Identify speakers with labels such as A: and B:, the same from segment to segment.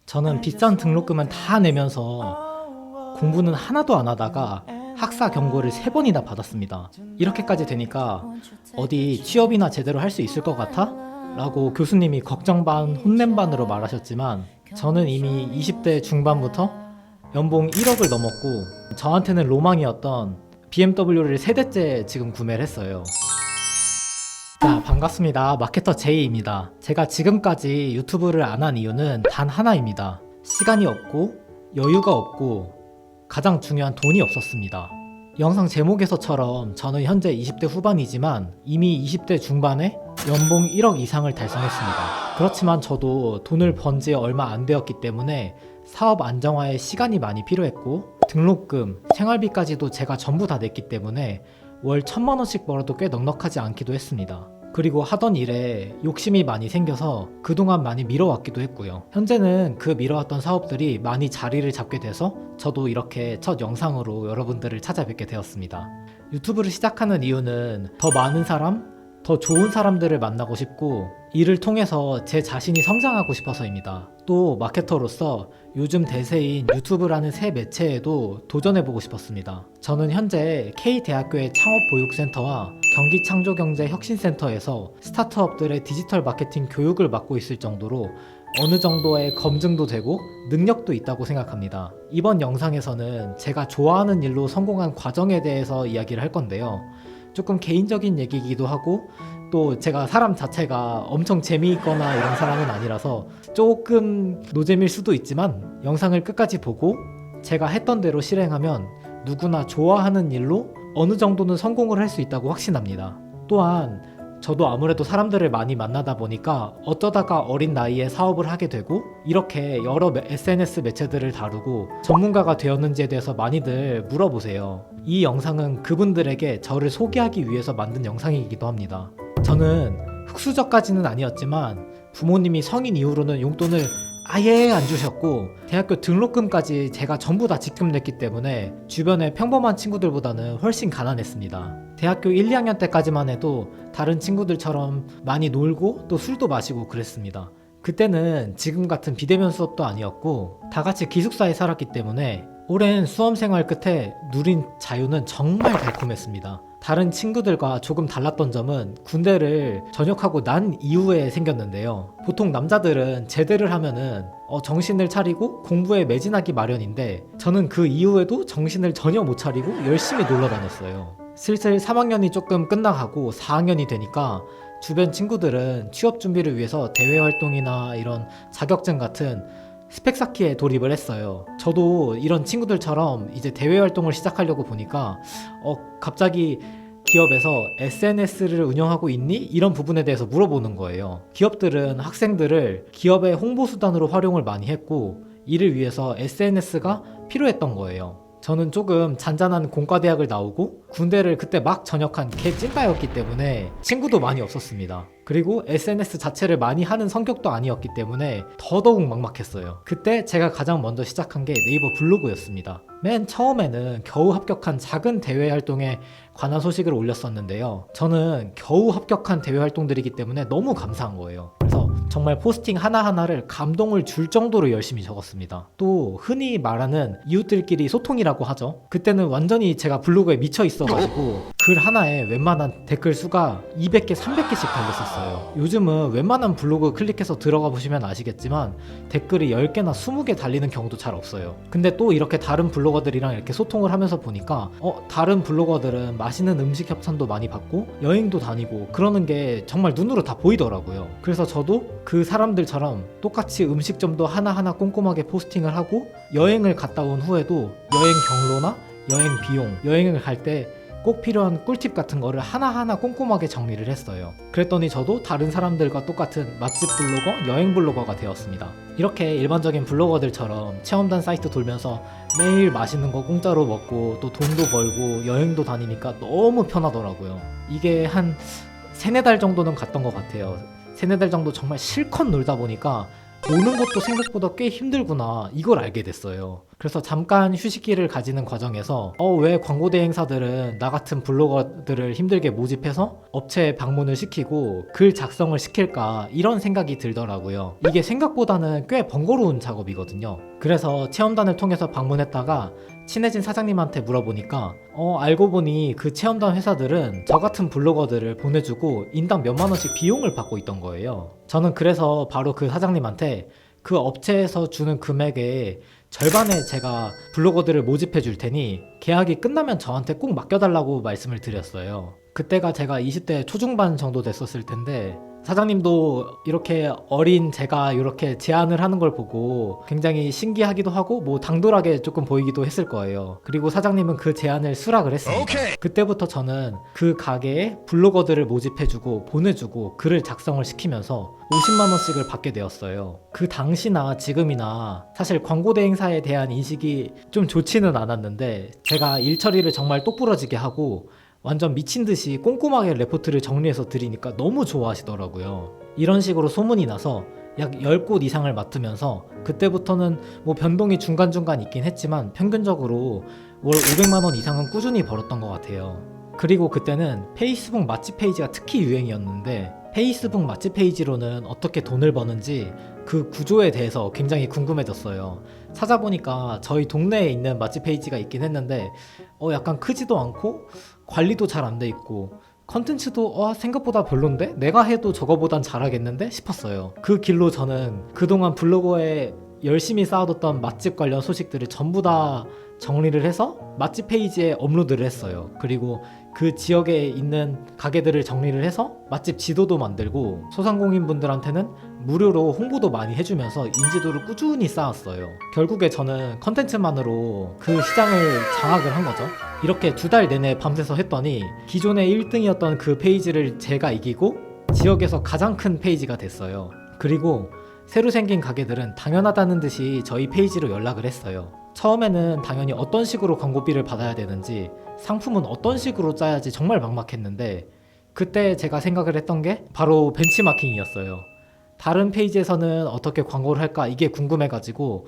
A: 저는 비싼 등록금은 다 내면서 공부는 하나도 안 하다가 학사 경고를 3번이나 받았습니다. 이렇게까지 되니까 어디 취업이나 제대로 할 수 있을 것 같아? 라고 교수님이 걱정 반 혼냄 반으로 말하셨지만 저는 이미 20대 중반부터 연봉 1억을 넘었고 저한테는 로망이었던 BMW를 3대째 지금 구매를 했어요. 자, 반갑습니다. 마케터 제이입니다. 제가 지금까지 유튜브를 안 한 이유는 단 하나입니다. 시간이 없고 여유가 없고 가장 중요한 돈이 없었습니다. 영상 제목에서처럼 저는 현재 20대 후반이지만 이미 20대 중반에 연봉 1억 이상을 달성했습니다. 그렇지만 저도 돈을 번 지 얼마 안 되었기 때문에 사업 안정화에 시간이 많이 필요했고 등록금, 생활비까지도 제가 전부 다 냈기 때문에 월 1,000만 원씩 벌어도 꽤 넉넉하지 않기도 했습니다. 그리고 하던 일에 욕심이 많이 생겨서 그동안 많이 미뤄왔기도 했고요. 현재는 그 미뤄왔던 사업들이 많이 자리를 잡게 돼서 저도 이렇게 첫 영상으로 여러분들을 찾아뵙게 되었습니다. 유튜브를 시작하는 이유는 더 많은 사람, 더 좋은 사람들을 만나고 싶고 이를 통해서 제 자신이 성장하고 싶어서입니다. 또 마케터로서 요즘 대세인 유튜브라는 새 매체에도 도전해보고 싶었습니다. 저는 현재 K대학교의 창업보육센터와 경기창조경제혁신센터에서 스타트업들의 디지털 마케팅 교육을 맡고 있을 정도로 어느 정도의 검증도 되고 능력도 있다고 생각합니다. 이번 영상에서는 제가 좋아하는 일로 성공한 과정에 대해서 이야기를 할 건데요. 조금 개인적인 얘기이기도 하고 또 제가 사람 자체가 엄청 재미있거나 이런 사람은 아니라서 조금 노잼일 수도 있지만 영상을 끝까지 보고 제가 했던 대로 실행하면 누구나 좋아하는 일로 어느 정도는 성공을 할 수 있다고 확신합니다. 또한 저도 아무래도 사람들을 많이 만나다 보니까 어쩌다가 어린 나이에 사업을 하게 되고 이렇게 여러 SNS 매체들을 다루고 전문가가 되었는지에 대해서 많이들 물어보세요. 이 영상은 그분들에게 저를 소개하기 위해서 만든 영상이기도 합니다. 저는 흑수저까지는 아니었지만 부모님이 성인 이후로는 용돈을 아예 안 주셨고 대학교 등록금까지 제가 전부 다 직접 냈기 때문에 주변의 평범한 친구들보다는 훨씬 가난했습니다. 대학교 1, 2학년 때까지만 해도 다른 친구들처럼 많이 놀고 또 술도 마시고 그랬습니다. 그때는 지금 같은 비대면 수업도 아니었고 다 같이 기숙사에 살았기 때문에 오랜 수험생활 끝에 누린 자유는 정말 달콤했습니다. 다른 친구들과 조금 달랐던 점은 군대를 전역하고 난 이후에 생겼는데요. 보통 남자들은 제대를 하면은 정신을 차리고 공부에 매진하기 마련인데 저는 그 이후에도 정신을 전혀 못 차리고 열심히 놀러 다녔어요. 슬슬 3학년이 조금 끝나가고 4학년이 되니까 주변 친구들은 취업 준비를 위해서 대외 활동이나 이런 자격증 같은 스펙 쌓기에 돌입을 했어요. 저도 이런 친구들처럼 이제 대외 활동을 시작하려고 보니까 갑자기 기업에서 SNS를 운영하고 있니? 이런 부분에 대해서 물어보는 거예요. 기업들은 학생들을 기업의 홍보 수단으로 활용을 많이 했고 이를 위해서 SNS가 필요했던 거예요. 저는 조금 잔잔한 공과대학을 나오고 군대를 그때 막 전역한 개찐따였기 때문에 친구도 많이 없었습니다. 그리고 SNS 자체를 많이 하는 성격도 아니었기 때문에 더더욱 막막했어요. 그때 제가 가장 먼저 시작한 게 네이버 블로그였습니다. 맨 처음에는 겨우 합격한 작은 대외 활동에 관한 소식을 올렸었는데요. 저는 겨우 합격한 대외 활동들이기 때문에 너무 감사한 거예요. 그래서 정말 포스팅 하나하나를 감동을 줄 정도로 열심히 적었습니다. 또 흔히 말하는 이웃들끼리 소통이라고 하죠. 그때는 완전히 제가 블로그에 미쳐 있어가지고 글 하나에 웬만한 댓글 수가 200개, 300개씩 달렸었어요. 요즘은 웬만한 블로그 클릭해서 들어가 보시면 아시겠지만 댓글이 10개나 20개 달리는 경우도 잘 없어요. 근데 또 이렇게 다른 블로거들이랑 이렇게 소통을 하면서 보니까 다른 블로거들은 맛있는 음식 협찬도 많이 받고 여행도 다니고 그러는 게 정말 눈으로 다 보이더라고요. 그래서 저도 그 사람들처럼 똑같이 음식점도 하나하나 꼼꼼하게 포스팅을 하고 여행을 갔다 온 후에도 여행 경로나 여행 비용, 여행을 갈 때 꼭 필요한 꿀팁 같은 거를 하나하나 꼼꼼하게 정리를 했어요. 그랬더니 저도 다른 사람들과 똑같은 맛집 블로거, 여행 블로거가 되었습니다. 이렇게 일반적인 블로거들처럼 체험단 사이트 돌면서 매일 맛있는 거 공짜로 먹고 또 돈도 벌고 여행도 다니니까 너무 편하더라고요. 이게 한 3-4달 정도는 갔던 것 같아요. 3-4달 정도 정말 실컷 놀다 보니까 노는 것도 생각보다 꽤 힘들구나 이걸 알게 됐어요. 그래서 잠깐 휴식기를 가지는 과정에서 왜 광고 대행사들은 나 같은 블로거들을 힘들게 모집해서 업체에 방문을 시키고 글 작성을 시킬까, 이런 생각이 들더라고요. 이게 생각보다는 꽤 번거로운 작업이거든요. 그래서 체험단을 통해서 방문했다가 친해진 사장님한테 물어보니까 알고 보니 그 체험단 회사들은 저 같은 블로거들을 보내주고 인당 몇만 원씩 비용을 받고 있던 거예요. 저는 그래서 바로 그 사장님한테 그 업체에서 주는 금액의 절반에 제가 블로거들을 모집해 줄 테니 계약이 끝나면 저한테 꼭 맡겨달라고 말씀을 드렸어요. 그때가 제가 20대 초중반 정도 됐었을 텐데 사장님도 이렇게 어린 제가 이렇게 제안을 하는 걸 보고 굉장히 신기하기도 하고 뭐 당돌하게 조금 보이기도 했을 거예요. 그리고 사장님은 그 제안을 수락을 했습니다. 그때부터 저는 그 가게에 블로거들을 모집해주고 보내주고 글을 작성을 시키면서 50만 원씩을 받게 되었어요. 그 당시나 지금이나 사실 광고 대행사에 대한 인식이 좀 좋지는 않았는데 제가 일 처리를 정말 똑부러지게 하고 완전 미친 듯이 꼼꼼하게 레포트를 정리해서 드리니까 너무 좋아하시더라고요. 이런 식으로 소문이 나서 약 10곳 이상을 맡으면서 그때부터는 뭐 변동이 중간중간 있긴 했지만 평균적으로 월 500만 원 이상은 꾸준히 벌었던 것 같아요. 그리고 그때는 페이스북 맛집 페이지가 특히 유행이었는데 페이스북 맛집 페이지로는 어떻게 돈을 버는지 그 구조에 대해서 굉장히 궁금해졌어요. 찾아보니까 저희 동네에 있는 맛집 페이지가 있긴 했는데 약간 크지도 않고 관리도 잘 안 돼 있고 컨텐츠도 생각보다 별론데? 내가 해도 저거보단 잘하겠는데? 싶었어요. 그 길로 저는 그동안 블로그에 열심히 쌓아뒀던 맛집 관련 소식들을 전부 다 정리를 해서 맛집 페이지에 업로드를 했어요. 그리고 그 지역에 있는 가게들을 정리를 해서 맛집 지도도 만들고 소상공인분들한테는 무료로 홍보도 많이 해주면서 인지도를 꾸준히 쌓았어요. 결국에 저는 컨텐츠만으로 그 시장을 장악을 한 거죠. 이렇게 2달 내내 밤새서 했더니 기존의 1등이었던 그 페이지를 제가 이기고 지역에서 가장 큰 페이지가 됐어요. 그리고 새로 생긴 가게들은 당연하다는 듯이 저희 페이지로 연락을 했어요. 처음에는 당연히 어떤 식으로 광고비를 받아야 되는지 상품은 어떤 식으로 짜야지 정말 막막했는데 그때 제가 생각을 했던 게 바로 벤치마킹이었어요. 다른 페이지에서는 어떻게 광고를 할까 이게 궁금해가지고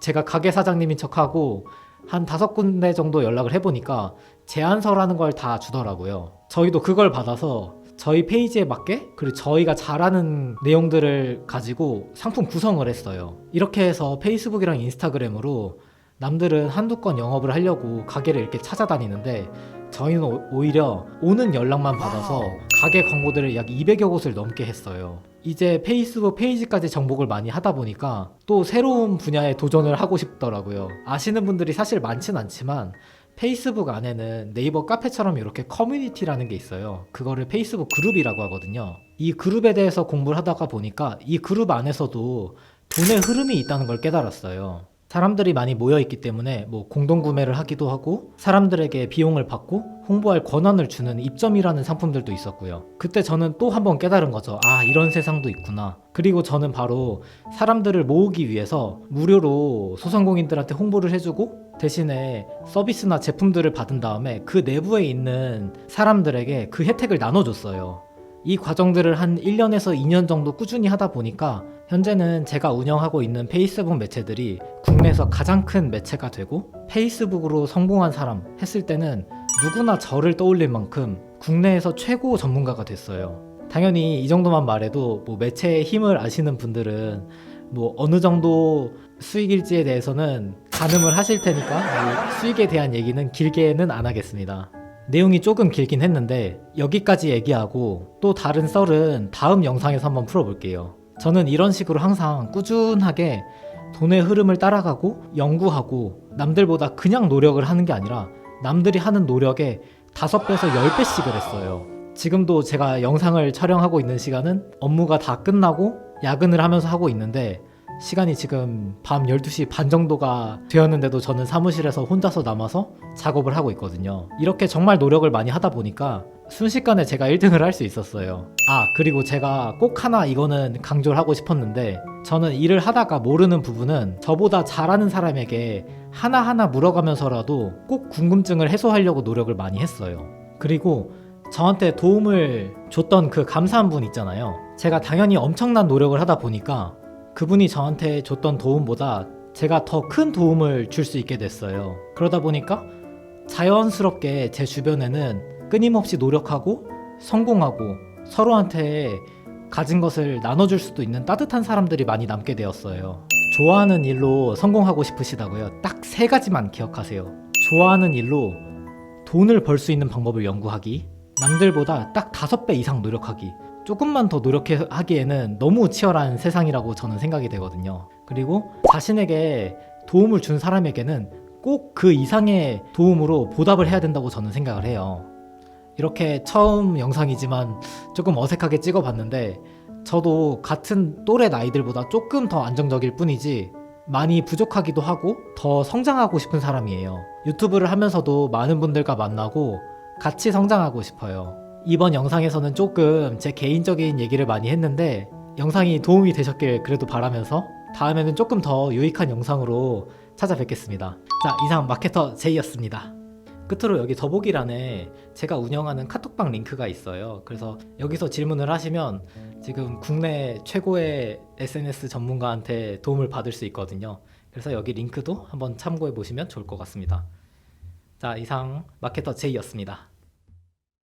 A: 제가 가게 사장님인 척하고 한 5군데 정도 연락을 해보니까 제안서라는 걸 다 주더라고요. 저희도 그걸 받아서 저희 페이지에 맞게 그리고 저희가 잘하는 내용들을 가지고 상품 구성을 했어요. 이렇게 해서 페이스북이랑 인스타그램으로 남들은 한두 건 영업을 하려고 가게를 이렇게 찾아다니는데 저희는 오히려 오는 연락만 받아서 가게 광고들을 약 200여 곳을 넘게 했어요. 이제 페이스북 페이지까지 정복을 많이 하다 보니까 또 새로운 분야에 도전을 하고 싶더라고요. 아시는 분들이 사실 많진 않지만 페이스북 안에는 네이버 카페처럼 이렇게 커뮤니티라는 게 있어요. 그거를 페이스북 그룹이라고 하거든요. 이 그룹에 대해서 공부를 하다가 보니까 이 그룹 안에서도 돈의 흐름이 있다는 걸 깨달았어요. 사람들이 많이 모여있기 때문에 뭐 공동구매를 하기도 하고 사람들에게 비용을 받고 홍보할 권한을 주는 입점이라는 상품들도 있었고요. 그때 저는 또 한 번 깨달은 거죠. 이런 세상도 있구나. 그리고 저는 바로 사람들을 모으기 위해서 무료로 소상공인들한테 홍보를 해주고 대신에 서비스나 제품들을 받은 다음에 그 내부에 있는 사람들에게 그 혜택을 나눠줬어요. 이 과정들을 한 1년에서 2년 정도 꾸준히 하다 보니까 현재는 제가 운영하고 있는 페이스북 매체들이 국내에서 가장 큰 매체가 되고 페이스북으로 성공한 사람 했을 때는 누구나 저를 떠올릴 만큼 국내에서 최고 전문가가 됐어요. 당연히 이 정도만 말해도 뭐 매체의 힘을 아시는 분들은 뭐 어느 정도 수익일지에 대해서는 가늠을 하실 테니까 뭐 수익에 대한 얘기는 길게는 안 하겠습니다. 내용이 조금 길긴 했는데 여기까지 얘기하고 또 다른 썰은 다음 영상에서 한번 풀어볼게요. 저는 이런 식으로 항상 꾸준하게 돈의 흐름을 따라가고 연구하고 남들보다 그냥 노력을 하는 게 아니라 남들이 하는 노력에 5배에서 10배씩을 했어요. 지금도 제가 영상을 촬영하고 있는 시간은 업무가 다 끝나고 야근을 하면서 하고 있는데 시간이 지금 밤 12시 반 정도가 되었는데도 저는 사무실에서 혼자서 남아서 작업을 하고 있거든요. 이렇게 정말 노력을 많이 하다 보니까 순식간에 제가 1등을 할 수 있었어요. 그리고 제가 꼭 하나 이거는 강조를 하고 싶었는데 저는 일을 하다가 모르는 부분은 저보다 잘하는 사람에게 하나하나 물어가면서라도 꼭 궁금증을 해소하려고 노력을 많이 했어요. 그리고 저한테 도움을 줬던 그 감사한 분 있잖아요. 제가 당연히 엄청난 노력을 하다 보니까 그분이 저한테 줬던 도움보다 제가 더 큰 도움을 줄 수 있게 됐어요. 그러다 보니까 자연스럽게 제 주변에는 끊임없이 노력하고 성공하고 서로한테 가진 것을 나눠줄 수도 있는 따뜻한 사람들이 많이 남게 되었어요. 좋아하는 일로 성공하고 싶으시다고요? 딱 3가지만 기억하세요. 좋아하는 일로 돈을 벌 수 있는 방법을 연구하기, 남들보다 딱 5배 이상 노력하기. 조금만 더 노력하기에는 너무 치열한 세상이라고 저는 생각이 되거든요. 그리고 자신에게 도움을 준 사람에게는 꼭 그 이상의 도움으로 보답을 해야 된다고 저는 생각을 해요. 이렇게 처음 영상이지만 조금 어색하게 찍어봤는데, 저도 같은 또래 나이들보다 조금 더 안정적일 뿐이지 많이 부족하기도 하고 더 성장하고 싶은 사람이에요. 유튜브를 하면서도 많은 분들과 만나고 같이 성장하고 싶어요. 이번 영상에서는 조금 제 개인적인 얘기를 많이 했는데 영상이 도움이 되셨길 그래도 바라면서 다음에는 조금 더 유익한 영상으로 찾아뵙겠습니다. 자, 이상 마케터 제이였습니다. 끝으로 여기 더보기란에 제가 운영하는 카톡방 링크가 있어요. 그래서 여기서 질문을 하시면 지금 국내 최고의 SNS 전문가한테 도움을 받을 수 있거든요. 그래서 여기 링크도 한번 참고해 보시면 좋을 것 같습니다. 자, 이상 마케터 제이였습니다.